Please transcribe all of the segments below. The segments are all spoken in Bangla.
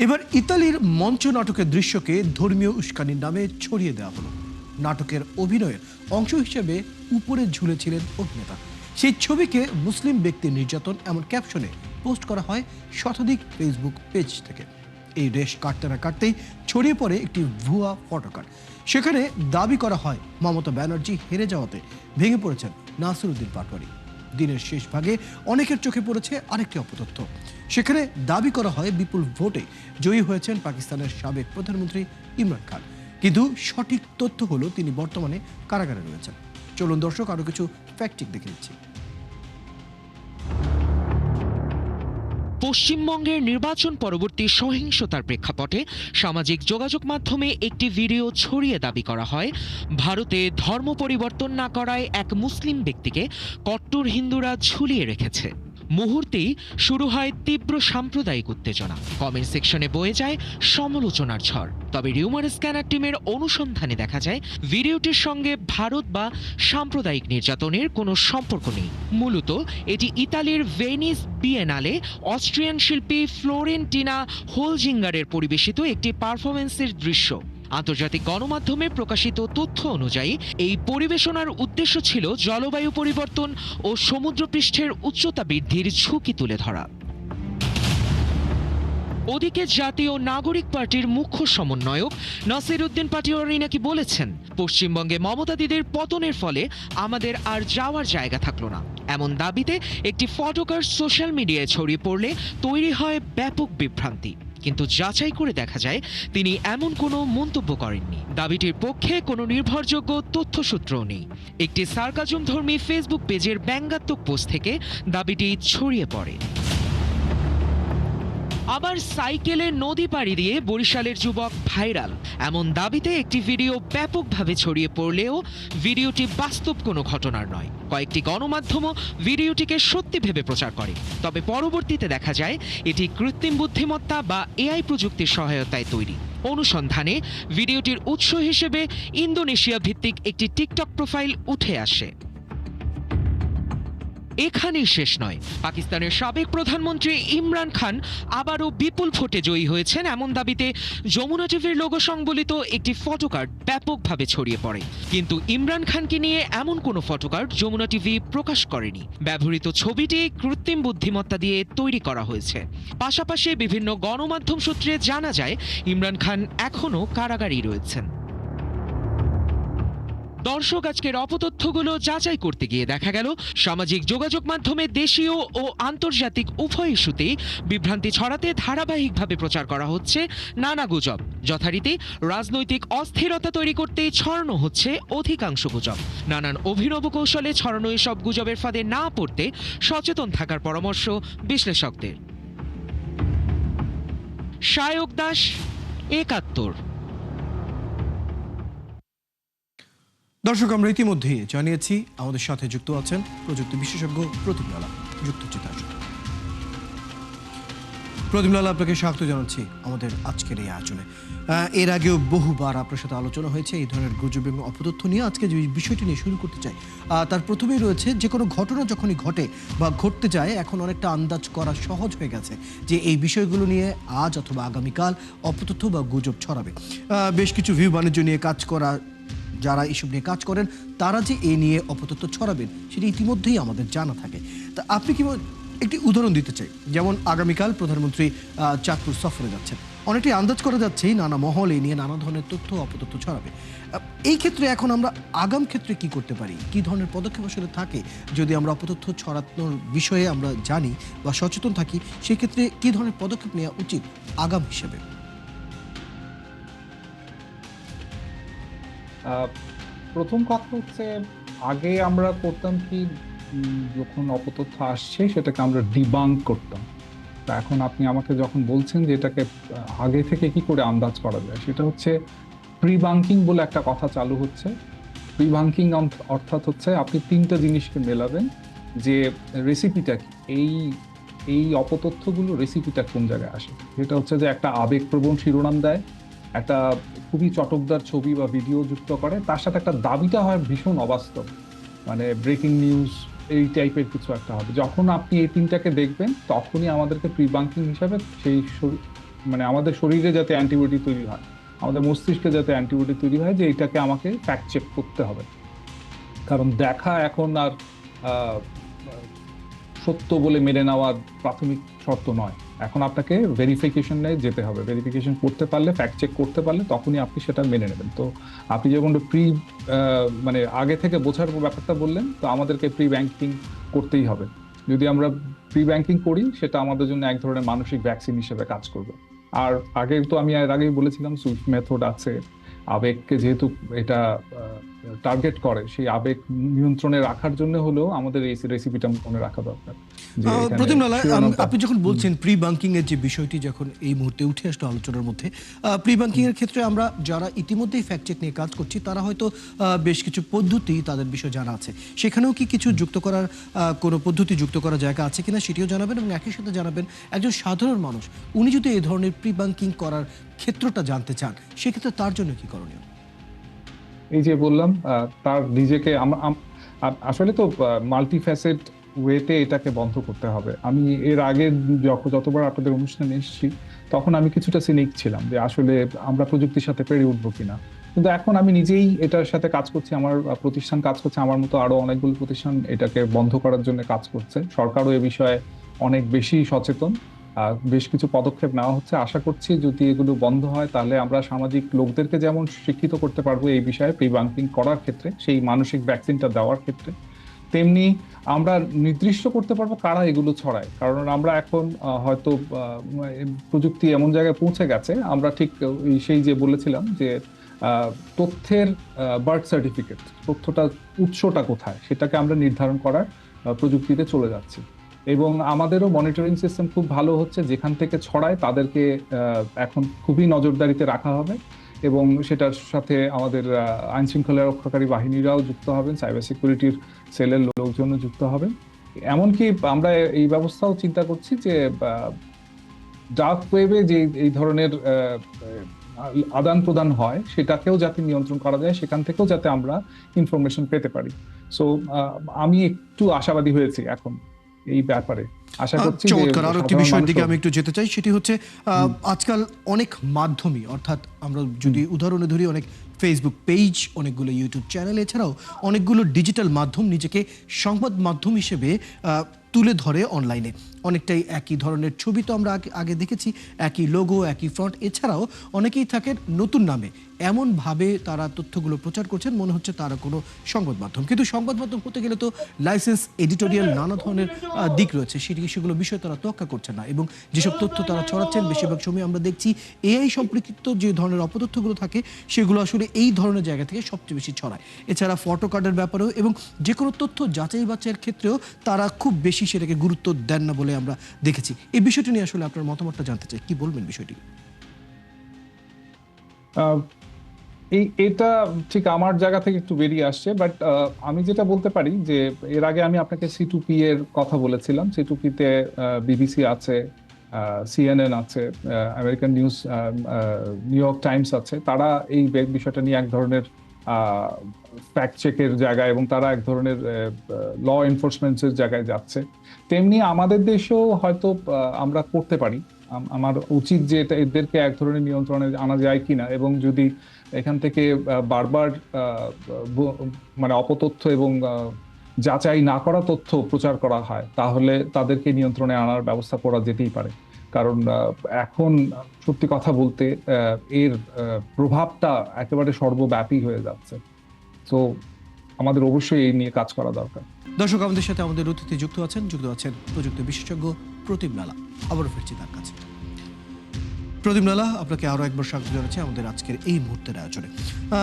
এবার ইতালির মঞ্চ নাটকের দৃশ্যকে ধর্মীয় উস্কানির নামে ছড়িয়ে দেওয়া হলো। নাটকের অভিনয়ের অংশ হিসেবে উপরে ঝুলেছিলেন অভিনেতা। সেই ছবিকে মুসলিম ব্যক্তি নির্যাতন এমন ক্যাপশনে পোস্ট করা হয় শতাধিক ফেসবুক পেজ থেকে। এই রেশ কাটতে না কাটতেই ছড়িয়ে পড়ে একটি ভুয়া ফটোকার্ড। সেখানে দাবি করা হয় মমতা ব্যানার্জি হেরে যাওয়াতে ভেঙে পড়েছেন নাসিরউদ্দিন পাটোয়ারি। দিনের শেষ ভাগে অনেকের চোখে পড়েছে আরেকটি অপতথ্য। সেখানে দাবি করা হয় বিপুল ভোটে জয়ী হয়েছেন পাকিস্তানের সাবেক প্রধানমন্ত্রী ইমরান খান, কিন্তু সঠিক তথ্য হলো তিনি বর্তমানে কারাগারে রয়েছেন। চলুন দর্শক আরো কিছু ফ্যাক্ট চেক দেখে নিচ্ছি। পশ্চিমবঙ্গের নির্বাচন পরবর্তী সহিংসতার প্রেক্ষাপটে সামাজিক যোগাযোগ মাধ্যমে একটি ভিডিও ছড়িয়ে দাবি করা হয় ভারতে ধর্ম পরিবর্তন না করায় এক মুসলিম ব্যক্তিকে কট্টর হিন্দুরা ঝুলিয়ে রেখেছে। মুহূর্তেই শুরু হয় তীব্র সাম্প্রদায়িক উত্তেজনা। কমেন্ট সেকশনে বয়ে যায় সমালোচনার ঝড়। তবে রিউমার স্ক্যানার টিমের অনুসন্ধানে দেখা যায় ভিডিওটির সঙ্গে ভারত বা সাম্প্রদায়িক নির্যাতনের কোনো সম্পর্ক নেই। মূলত এটি ইতালির ভেনিস বিয়েনালে অস্ট্রিয়ান শিল্পী ফ্লোরেন্টিনা হোলজিঙ্গারের পরিবেশিত একটি পারফরমেন্সের দৃশ্য। আন্তর্জাতিক গণমাধ্যমে প্রকাশিত তথ্য অনুযায়ী এই পরিবেশনার উদ্দেশ্য ছিল জলবায়ু পরিবর্তন ও সমুদ্রপৃষ্ঠের উচ্চতা বৃদ্ধির ঝুঁকি তুলে ধরা। ওদিকে জাতীয় নাগরিক পার্টির মুখ্য সমন্বয়ক নাসিরউদ্দিন পাটোয়ারি নাকি বলেছেন, পশ্চিমবঙ্গে মমতা দিদির পতনের ফলে আমাদের আর যাওয়ার জায়গা থাকলো না। এমন দাবিতে একটি ফটোকার্ড সোশ্যাল মিডিয়ায় ছড়িয়ে পড়লে তৈরি হয় ব্যাপক বিভ্রান্তি। কিন্তু যাচাই করে দেখা যায় তিনি এমন কোনো মন্তব্য করেননি। দাবিটির পক্ষে কোনো নির্ভরযোগ্য তথ্যসূত্রও নেই। একটি সার্কাজম ধর্মী ফেসবুক পেজের ব্যঙ্গাত্মক পোস্ট থেকে দাবিটি ছড়িয়ে পড়ে। আবার সাইকেলে নদী পাড়ি দিয়ে বরিশালের যুবক ভাইরাল, এমন দাবিতে একটি ভিডিও ব্যাপকভাবে ছড়িয়ে পড়লেও ভিডিওটি বাস্তব কোনো ঘটনার নয়। কয়েকটি গণমাধ্যমও ভিডিওটিকে সত্যি ভেবে প্রচার করে, তবে পরবর্তীতে দেখা যায় এটি কৃত্রিম বুদ্ধিমত্তা বা এআই প্রযুক্তির সহায়তায় তৈরি। অনুসন্ধানে ভিডিওটির উৎস হিসেবে ইন্দোনেশিয়া ভিত্তিক একটি টিকটক প্রোফাইল উঠে আসে। এখানেই শেষ নয়, পাকিস্তানের সাবেক প্রধানমন্ত্রী ইমরান খান আবারও বিপুল ভোটে জয়ী হয়েছেন এমন দাবিতে যমুনা টিভির লোগো সংবলিত একটি ফটোকার্ড ব্যাপকভাবে ছড়িয়ে পড়ে। কিন্তু ইমরান খানকে নিয়ে এমন কোনো ফটোকার্ড যমুনা টিভি প্রকাশ করেনি। ব্যবহৃত ছবিটি কৃত্রিম বুদ্ধিমত্তা দিয়ে তৈরি করা হয়েছে। পাশাপাশি বিভিন্ন গণমাধ্যম সূত্রে জানা যায় ইমরান খান এখনও কারাগারেই রয়েছেন। দর্শক, আজকের অপতথ্যগুলো যাচাই করতে গিয়ে দেখা গেল সামাজিক যোগাযোগ মাধ্যমে দেশীয় ও আন্তর্জাতিক উভয় ইস্যুতেই বিভ্রান্তি ছড়াতে ধারাবাহিকভাবে প্রচার করা হচ্ছে নানা গুজব। যথারীতি রাজনৈতিক অস্থিরতা তৈরি করতেই ছড়ানো হচ্ছে অধিকাংশ গুজব। নানান অভিনব কৌশলে ছড়ানো এসব গুজবের ফাঁদে না পড়তে সচেতন থাকার পরামর্শ বিশ্লেষকদের। সায়ক দাস, ৭১। দর্শক, আমরা ইতিমধ্যেই জানিয়েছি আমাদের সাথে যুক্ত আছেন প্রযুক্তি বিশেষজ্ঞ প্রদীপ লালা। যুক্ত হচ্ছে তার সাথে। প্রদীপ লালা, আপনাকে স্বাগত জানাচ্ছি আমাদের আজকের এই আয়োজনে। এর আগেও বহুবার আপনার সাথে আলোচনা হয়েছে এই ধরনের গুজব এবং অপতথ্য নিয়ে। আজকে যে বিষয়টি নিয়ে শুরু করতে চাই তার প্রথমেই রয়েছে যে কোনো ঘটনা যখনই ঘটে বা ঘটতে যায় এখন অনেকটা আন্দাজ করা সহজ হয়ে গেছে যে এই বিষয়গুলো নিয়ে আজ অথবা আগামীকাল অপতথ্য বা গুজব ছড়াবে। বেশ কিছু ভিউ বাণিজ্য নিয়ে কাজ করা যারা এসব নিয়ে কাজ করেন তারা যে এ নিয়ে অপতথ্য ছড়াবেন সেটি ইতিমধ্যেই আমাদের জানা থাকে। তা আপনি কি একটি উদাহরণ দিতে চাই, যেমন আগামীকাল প্রধানমন্ত্রী চাঁদপুর সফরে যাচ্ছেন, অনেকটাই আন্দাজ করা যাচ্ছে নানা মহল এই নিয়ে নানা ধরনের তথ্য অপতথ্য ছড়াবে। এই ক্ষেত্রে এখন আমরা আগাম ক্ষেত্রে কি করতে পারি, কি ধরনের পদক্ষেপ আসলে থাকে যদি আমরা অপতথ্য ছড়ানোর বিষয়ে আমরা জানি বা সচেতন থাকি, সেক্ষেত্রে কি ধরনের পদক্ষেপ নেওয়া উচিত আগাম হিসেবে? প্রথম কথা হচ্ছে, আগে আমরা করতাম কি, যখন অপতথ্য আসছে সেটাকে আমরা ডিবাঙ্ক করতাম। তা এখন আপনি আমাকে যখন বলছেন যে এটাকে আগে থেকে কি করে আন্দাজ করা যায়, সেটা হচ্ছে প্রিবাঙ্কিং বলে একটা কথা চালু হচ্ছে। প্রিবাঙ্কিং অর্থাৎ হচ্ছে আপনি তিনটা জিনিসকে মেলাবেন যে রেসিপিটা কি, এই অপতথ্যগুলো রেসিপিটা কোন জায়গায় আসে। যেটা হচ্ছে যে একটা আবেগপ্রবণ শিরোনাম দেয়, একটা খুবই চটকদার ছবি বা ভিডিও যুক্ত করে, তার সাথে একটা দাবিটা হয় ভীষণ অবাস্তব, মানে ব্রেকিং নিউজ এই টাইপের কিছু একটা হবে। যখন আপনি এই তিনটাকে দেখবেন তখনই আমাদেরকে প্রিবাঙ্কিং হিসাবে সেই মানে আমাদের শরীরে যাতে অ্যান্টিবডি তৈরি হয়, আমাদের মস্তিষ্কে যাতে অ্যান্টিবডি তৈরি হয়, যে এটাকে আমাকে ফ্যাক্ট চেক করতে হবে। কারণ দেখা এখন আর আহ, সত্য বলে মেনে নেওয়ার প্রাথমিক শর্ত নয়। এখন আপনাকে ভেরিফিকেশনে যেতে হবে, ভেরিফিকেশন করতে পারলে, ফ্যাক্ট চেক করতে পারলে তখনই আপনি সেটা মেনে নেবেন। তো আপনি যেমন মানে আগে থেকে বোঝার ব্যাপারটা বললেন, তো আমাদেরকে প্রি ব্যাংকিং করতেই হবে। যদি আমরা প্রি ব্যাংকিং করি, সেটা আমাদের জন্য এক ধরনের মানসিক ভ্যাকসিন হিসেবে কাজ করবে। আর আগে তো আমি এর আগেই বলেছিলাম, সুইফট মেথড আছে। আবেগকে যেহেতু এটা টার্গেট করে, সেই আবেগ নিয়ন্ত্রণে রাখার জন্য হলেও আমাদের এই রেসিপিটা মনে রাখা দরকার, যে এখানে প্রতিম লালা, শিরোনামটা। আপনি যখন বলছেন প্রি ব্যাংকিং এর যে বিষয়টি যখন এই মুহূর্তে উঠে আসলো আলোচনার মধ্যে, প্রি ব্যাংকিং এর ক্ষেত্রে আমরা যারা ইতিমধ্যেই ফ্যাক্ট চেক নিয়ে কাজ করছি তারা হয়তো বেশ কিছু পদ্ধতি তাদের বিষয়ে জানা আছে, সেখানেও কি কিছু যুক্ত করার কোনো পদ্ধতি যুক্ত করার জায়গা আছে কিনা সেটিও জানাবেন, এবং একই সাথে জানাবেন একজন সাধারণ মানুষ উনি যদি এই ধরনের প্রি ব্যাংকিং করার ক্ষেত্রটা জানতে চান সেক্ষেত্রে তার জন্য কি করণীয়? এই যে বললাম, তার নিজেকে আসলে তো মাল্টি ফ্যাসেট ওয়েতে এটাকে বন্ধ করতে হবে। আমি এর আগে যতবার আপনাদের অনুষ্ঠানে এসেছি, তখন আমি কিছুটা সিনিক ছিলাম যে আসলে আমরা প্রযুক্তির সাথে পেরে উঠবো কিনা। কিন্তু এখন আমি নিজেই এটার সাথে কাজ করছি, আমার প্রতিষ্ঠান কাজ করছে, আমার মতো আরো অনেকগুলো প্রতিষ্ঠান এটাকে বন্ধ করার জন্য কাজ করছে। সরকারও এ বিষয়ে অনেক বেশি সচেতন, বেশ কিছু পদক্ষেপ নেওয়া হচ্ছে। আশা করছি যদি এগুলো বন্ধ হয়, তাহলে আমরা সামাজিক লোকদেরকে যেমন শিক্ষিত করতে পারবো এই বিষয়ে প্রি ব্যাংকিং করার ক্ষেত্রে, সেই মানসিক ভ্যাকসিনটা দেওয়ার ক্ষেত্রে, তেমনি আমরা নির্দিষ্ট করতে পারবো কারা এগুলো ছড়ায়। কারণ আমরা এখন হয়তো প্রযুক্তি এমন জায়গায় পৌঁছে গেছে, আমরা ঠিক সেই যে বলেছিলাম যে তথ্যের বার্থ সার্টিফিকেট, তথ্যটা উৎসটা কোথায় সেটাকে আমরা নির্ধারণ করার প্রযুক্তিতে চলে যাচ্ছি। এবং আমাদেরও মনিটরিং সিস্টেম খুব ভালো হচ্ছে, যেখান থেকে ছড়ায় তাদেরকে এখন খুবই নজরদারিতে রাখা হবে। এবং সেটার সাথে আমাদের আইন শৃঙ্খলা রক্ষাকারী বাহিনীরাও যুক্ত হবেন, সাইবার সিকিউরিটির সেলের লোকজনও যুক্ত হবেন। এমনকি আমরা এই ব্যবস্থাও চিন্তা করছি যে ডার্ক ওয়েবে যে এই ধরনের আদান প্রদান হয়, সেটাকেও যাতে নিয়ন্ত্রণ করা যায়, সেখান থেকেও যাতে আমরা ইনফরমেশন পেতে পারি। সো আমি একটু আশাবাদী হয়েছি এখন এই ব্যাপারে। আশা করছি যে চমৎকার। আরো একটি সাধারণ বিষয়ের দিকে মানুষও- আমি একটু যেতে চাই, সেটি হচ্ছে আজকাল অনেক মাধ্যমই, অর্থাৎ আমরা যদি উদাহরণে ধরি অনেক ফেসবুক পেজ, অনেকগুলো ইউটিউব চ্যানেল, এছাড়াও অনেকগুলো ডিজিটাল মাধ্যম নিজেকে সংবাদ মাধ্যম হিসেবে তুলে ধরে অনলাইনে। অনেকটাই একই ধরনের ছবি তো আমরা আগে দেখেছি, একই লোগো, একই ফ্রন্ট, এছাড়াও অনেকেই থাকেন নতুন নামে এমনভাবে তারা তথ্যগুলো প্রচার করছেন মনে হচ্ছে তারা কোনো সংবাদ মাধ্যম। কিন্তু সংবাদ মাধ্যম হতে গেলে তো লাইসেন্স, এডিটোরিয়াল নানা ধরনের দিক রয়েছে, সেগুলো বিষয়ে তারা তোয়াক্কা করছে না, এবং যেসব তথ্য তারা ছড়াচ্ছেন বেশিরভাগ সময় আমরা দেখছি এআই সম্পর্কিত যে ধরনের অপতথ্যগুলো থাকে সেগুলো আসলে এই ধরনের জায়গা থেকে সবচেয়ে বেশি ছড়ায়। এছাড়া ফটো কার্ডের ব্যাপারেও এবং যে কোনো তথ্য যাচাই বাছাইয়ের ক্ষেত্রেও তারা খুব বেশি সেটাকে গুরুত্ব দেন না বলে আমরা দেখেছি। এই বিষয়টি নিয়ে আসলে আপনার মতামতটা জানতে চাই, কি বলবেন বিষয়টি? আহ, এটা ঠিক আমার জায়গা থেকে একটু বেরিয়ে আসছে, বাট আমি যেটা বলতে পারি যে এর আগে আমি আপনাকে সি2পি এর কথা বলেছিলাম। সি2পিতে বিবিসি আছে, সিএনএন আছে, American news, new York Times আছে। তারা এই বিষয়টা নিয়ে এক ধরনের ফ্যাক্ট চেকের জায়গায়, এবং তারা এক ধরনের ল এনফোর্সমেন্টের জায়গায় যাচ্ছে। তেমনি আমাদের দেশেও হয়তো আমরা করতে পারি। আমার উচিত যে এদেরকে এক ধরনের নিয়ন্ত্রণে আনা যায় কিনা, এবং যদি এখান থেকে বারবার মানে অপতথ্য এবং যাচাই না করা তথ্য প্রচার করা হয়, তাহলে তাদেরকে নিয়ন্ত্রণে আনার ব্যবস্থা করা যেতেই পারে। কারণ এখন সত্যি কথা বলতে এর প্রভাবটা একেবারে সর্বব্যাপী হয়ে যাচ্ছে। তো আমাদের অবশ্যই এই নিয়ে কাজ করা দরকার। দর্শক, আমাদের সাথে আমাদের অতিথি যুক্ত আছেন প্রযুক্তি বিশেষজ্ঞ প্রতিম লালা। আবারও ফিরছি তার কাছে। প্রদীপ লালা, আপনাকে আরও একবার স্বাগত জানাচ্ছি আমাদের আজকের এই মুহূর্তের আয়োজনে।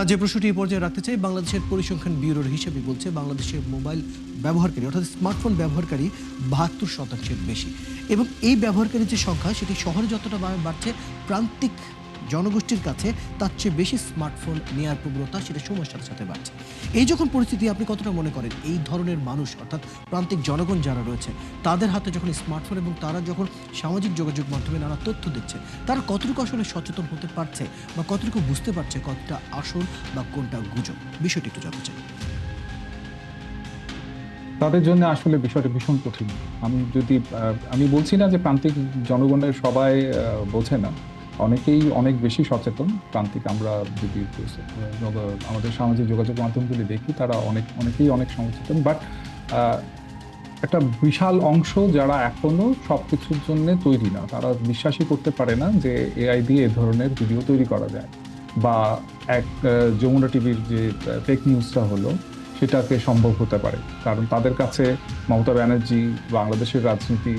যে প্রশ্নটি এই পর্যায়ে রাখতে চাই, বাংলাদেশের পরিসংখ্যান ব্যুরোর হিসেবে বলছে বাংলাদেশের মোবাইল ব্যবহারকারী অর্থাৎ স্মার্টফোন ব্যবহারকারী ৭২% বেশি, এবং এই ব্যবহারকারীর যে সংখ্যা সেটি শহরে যতটা বাড়ছে, প্রান্তিক জনগোষ্ঠীর কাছে তার চেয়ে বেশি স্মার্টফোন নেওয়ার প্রবণতা সেটা সময়ের সাথে সাথে বাড়ছে। এই যখন পরিস্থিতি, আপনি কতটা মনে করেন এই ধরনের মানুষ অর্থাৎ প্রান্তিক জনগণ যারা রয়েছে তাদের হাতে যখন স্মার্টফোন এবং তারা যখন সামাজিক যোগাযোগ মাধ্যমে নানা তথ্য দিচ্ছে, তারা কতটুকু আসলে সচেতন হতে পারছে বা কতটুকু বুঝতে পারছে কতটা আসল বা কোনটা গুজব? বিষয়টি একটু জানতে চাই। তাদের জন্য আসলে বিষয়টা ভীষণ কঠিন। আমি বলছি না যে প্রান্তিক জনগণের সবাই বোঝে না, অনেকেই অনেক বেশি সচেতন প্রান্তিক। আমরা যদি আমাদের সামাজিক যোগাযোগ মাধ্যমগুলি দেখি, তারা অনেকেই অনেক সচেতন, বাট একটা বিশাল অংশ যারা এখনো সবকিছুর জন্য তৈরি না, তারা বিশ্বাসই করতে পারে না যে এআই দিয়ে এ ধরনের ভিডিও তৈরি করা যায়, বা এক যমুনা টিভির যে ফেক নিউজটা হলো সেটাকে সম্ভব হতে পারে। কারণ তাদের কাছে মমতা ব্যানার্জি, বাংলাদেশের রাজনীতি,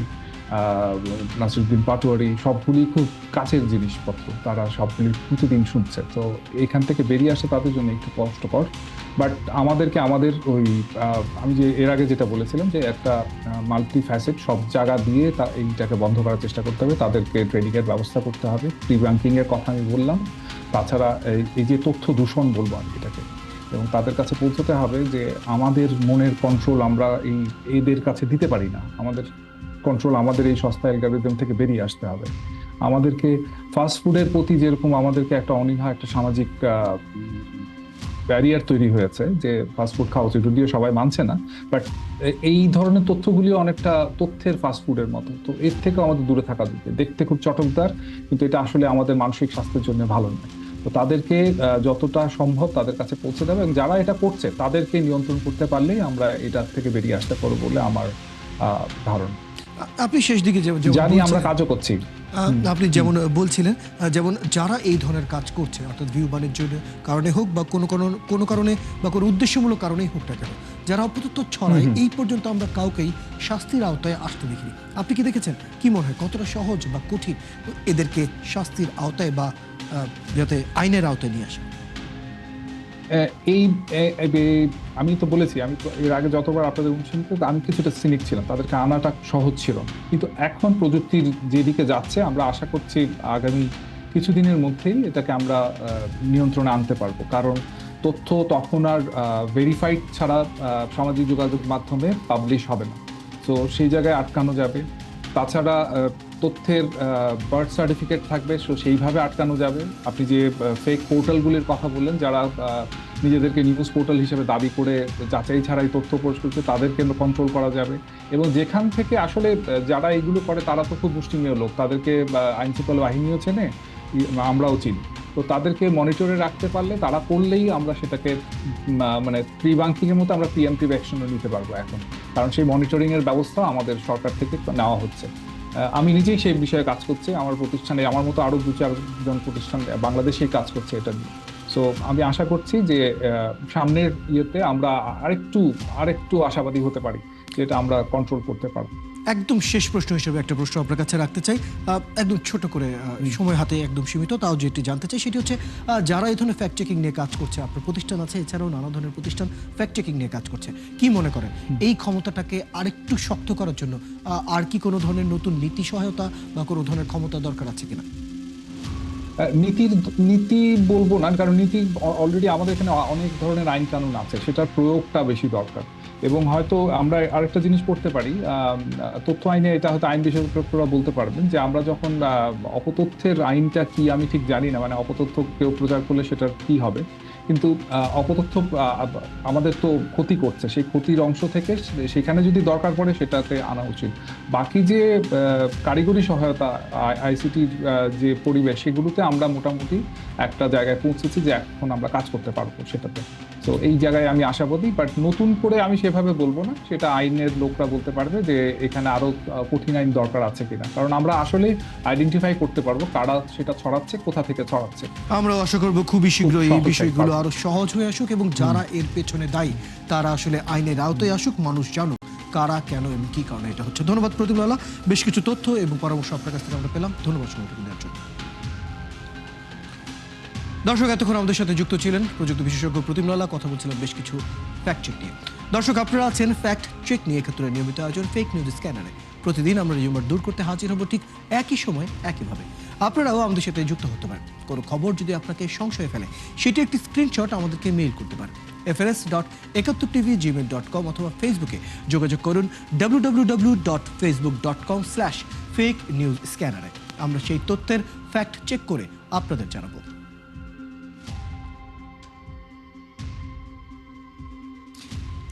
নাসিরুদ্দিন পাটোয়ারি সবগুলি খুব কাছের জিনিসপত্র, তারা সবগুলি প্রতিদিন শুনছে। তো এখান থেকে বেরিয়ে আসা তাদের জন্য একটু কষ্টকর। বাট আমাদেরকে আমাদের ওই আমি যে এর আগে যেটা বলেছিলাম যে একটা মাল্টি ফ্যাসেট সব জায়গা দিয়ে এইটাকে বন্ধ করার চেষ্টা করতে হবে, তাদেরকে ট্রেনিংয়ের ব্যবস্থা করতে হবে, প্রি ব্যাংকিংয়ের কথা আমি বললাম। তাছাড়া এই যে তথ্য দূষণ বলবো আমি এটাকে, এবং তাদের কাছে পৌঁছতে হবে যে আমাদের মনের কন্ট্রোল আমরা এদের কাছে দিতে পারি না, আমাদের কন্ট্রোল আমাদের এই সস্তা অ্যালগরিদম থেকে বেরিয়ে আসতে হবে। আমাদেরকে ফাস্ট ফুডের প্রতি যেরকম আমাদেরকে একটা অনীহা, একটা সামাজিক ব্যারিয়ার তৈরি হয়েছে যে ফাস্টফুড খাওয়া উচিত, যদিও সবাই মানছে না, বাট এই ধরনের তথ্যগুলিও অনেকটা তথ্যের ফাস্টফুডের মতো। তো এর থেকে আমাদের দূরে থাকা দিতে, দেখতে খুব চটকদার, কিন্তু এটা আসলে আমাদের মানসিক স্বাস্থ্যের জন্য ভালো নয়। তো তাদেরকে যতটা সম্ভব তাদের কাছে পৌঁছে দেবে, এবং যারা এটা করছে তাদেরকে নিয়ন্ত্রণ করতে পারলেই আমরা এটা থেকে বেরিয়ে আসতে পারবো বলে আমার ধারণা। আপনি শেষ দিকে জানি আমরা কাজও করছি। আপনি যেমন বলছিলেন, যেমন যারা এই ধরনের কাজ করছে, অর্থাৎ ভিউ বাণিজ্যের কারণে হোক বা কোনো কারণে বা কোনো উদ্দেশ্যমূলক কারণেই হোক না কেন, যারা অপতথ্য ছড়ায়, এই পর্যন্ত আমরা কাউকেই শাস্তির আওতায় আসতে দেখিনি। আপনি কি দেখেছেন? কি মনে হয় কতটা সহজ বা কঠিন এদেরকে শাস্তির আওতায় বা যাতে আইনের আওতায় নিয়ে আসে? এই আমি তো বলেছি, আমি তো এর আগে যতবার আপনাদের অনুষ্ঠানে আমি কিছুটা সিনিক ছিলাম, তাদেরকে আনাটা সহজ ছিল না, কিন্তু এখন প্রযুক্তির যেদিকে যাচ্ছে আমরা আশা করছি আগামী কিছুদিনের মধ্যেই এটাকে আমরা নিয়ন্ত্রণে আনতে পারবো। কারণ তথ্য তখন আর ভেরিফাইড ছাড়া সামাজিক যোগাযোগ মাধ্যমে পাবলিশ হবে না, তো সেই জায়গায় আটকানো যাবে। তাছাড়া তথ্যের বার্থ সার্টিফিকেট থাকবে, সো সেইভাবে আটকানো যাবে। আপনি যে ফেক পোর্টালগুলির কথা বললেন, যারা নিজেদেরকে নিউজ পোর্টাল হিসেবে দাবি করে যাচাই ছাড়াই তথ্য পোস্ট করছে, তাদেরকে কন্ট্রোল করা যাবে। এবং যেখান থেকে আসলে যারা এগুলো করে তারা তো খুব মুষ্টিমেয় লোক, তাদেরকে আইন শৃঙ্খলা বাহিনীও চেনে, আমরাও চিনি। তো তাদেরকে মনিটরে রাখতে পারলে, তারা করলেই আমরা সেটাকে মানে প্রি ব্যাংকিংয়ের মতো আমরা প্রিএমটিভ অ্যাকশনও নিতে পারবো এখন, কারণ সেই মনিটরিং এর ব্যবস্থা আমাদের সরকার থেকে নেওয়া হচ্ছে। আমি নিজেই সেই বিষয়ে কাজ করছি, আমার প্রতিষ্ঠানে আমার মতো আরো 2-4 জন প্রতিষ্ঠান বাংলাদেশেই কাজ করছে এটা নিয়ে। সো আমি আশা করছি যে সামনের ইয়েতে আমরা আরেকটু আশাবাদী হতে পারি যে এটা আমরা কন্ট্রোল করতে পারবো। একদম শেষ প্রশ্ন হিসেবে একটা প্রশ্ন আপনার কাছে রাখতে চাই, একদম ছোট করে, সময় হাতে একদম সীমিত, তাও যেটি জানতে চাই সেটি হচ্ছে, যারা এই ধরনের ফ্যাক্ট চেকিং নিয়ে কাজ করছে, আপনার প্রতিষ্ঠান আছে, এছাড়াও নানা ধরনের প্রতিষ্ঠান ফ্যাক্ট চেকিং নিয়ে কাজ করছে, কি মনে করেন এই ক্ষমতাটাকে আরেকটু শক্ত করার জন্য আর কি কোনো ধরনের নতুন নীতি সহায়তা বা কোনো ধরনের ক্ষমতা দরকার আছে কিনা? নীতি বলবো না, কারণ নীতি অলরেডি আমাদের এখানে অনেক ধরনের আইন কানুন আছে, সেটার প্রয়োগটা বেশি দরকার। এবং হয়তো আমরা আরেকটা জিনিস করতে পারি, তথ্য আইনে এটা হয়তো আইন বিশেষজ্ঞরা বলতে পারবেন, যে আমরা যখন অপতথ্যের আইনটা কি আমি ঠিক জানি না, মানে অপতথ্য কেউ প্রচার করলে সেটার কি হবে, কিন্তু অপতথ্য আমাদের তো ক্ষতি করছে, সেই ক্ষতির অংশ থেকে সেখানে যদি দরকার পড়ে সেটাতে আনা উচিত। বাকি যে কারিগরি সহায়তা, আইসিটির যে পরিবেশ, সেগুলোতে আমরা মোটামুটি একটা জায়গায় পৌঁছেছি যে এখন আমরা কাজ করতে পারবো সেটাতে। তো এই জায়গায় আমি আশাবাদী, বাট নতুন করে আমি সেভাবে বলবো না, সেটা আইনের লোকরা বলতে পারবে যে এখানে আরো কঠিন আইন দরকার আছে কিনা, কারণ আমরা আসলে আইডেন্টিফাই করতে পারবো কারা সেটা ছড়াচ্ছে, কোথা থেকে ছড়াচ্ছে। আমরা আশা করবো খুবই শীঘ্রই এই বিষয়গুলো আরো সহজ হয়ে আসুক, এবং যারা এর পেছনে দায়ী তারা আসলে আইনের আওতায় আসুক, মানুষ জানুক কারা, কেন এবং কি কারণে এটা হচ্ছে। ধন্যবাদ প্রতিম লালা, বেশ কিছু তথ্য এবং পরামর্শ আপনার কাছ থেকে আমরা পেলাম, ধন্যবাদ সময়টুকু দেওয়ার জন্য। দর্শক, এতক্ষণ আমাদের সাথে যুক্ত ছিলেন প্রযুক্তি বিশেষজ্ঞ প্রতিম লালা, কথা বলছিলাম বেশ কিছু ফ্যাক্ট চেক নিয়ে। দর্শক, আপনারা আছেন ফ্যাক্ট চেক নিয়ে একাত্তরের নিয়মিত আয়োজন ফেক নিউজ স্ক্যানারে। প্রতিদিন আমরা রিউমার দূর করতে হাজির হব ঠিক একই সময় একইভাবে। আপনারাও আমাদের সাথে যুক্ত হতে পারেন। কোনো খবর যদি আপনাকে সংশয়ে ফেলে, সেটি একটি স্ক্রিনশট আমাদেরকে মেইল করতে পারেন frs.71tv@gmail.com অথবা ফেসবুকে যোগাযোগ করুন www.facebook.com/fake-news-scanner। আমরা সেই তথ্যের ফ্যাক্ট চেক করে আপনাদের জানাবো।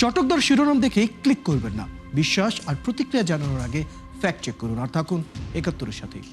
চটকদার শিরোনাম দেখে ক্লিক করবেন না, বিশ্বাস আর প্রতিক্রিয়া জানানোর আগে ফ্যাক্ট চেক করুন, আর থাকুন ৭১-এর সাথেই।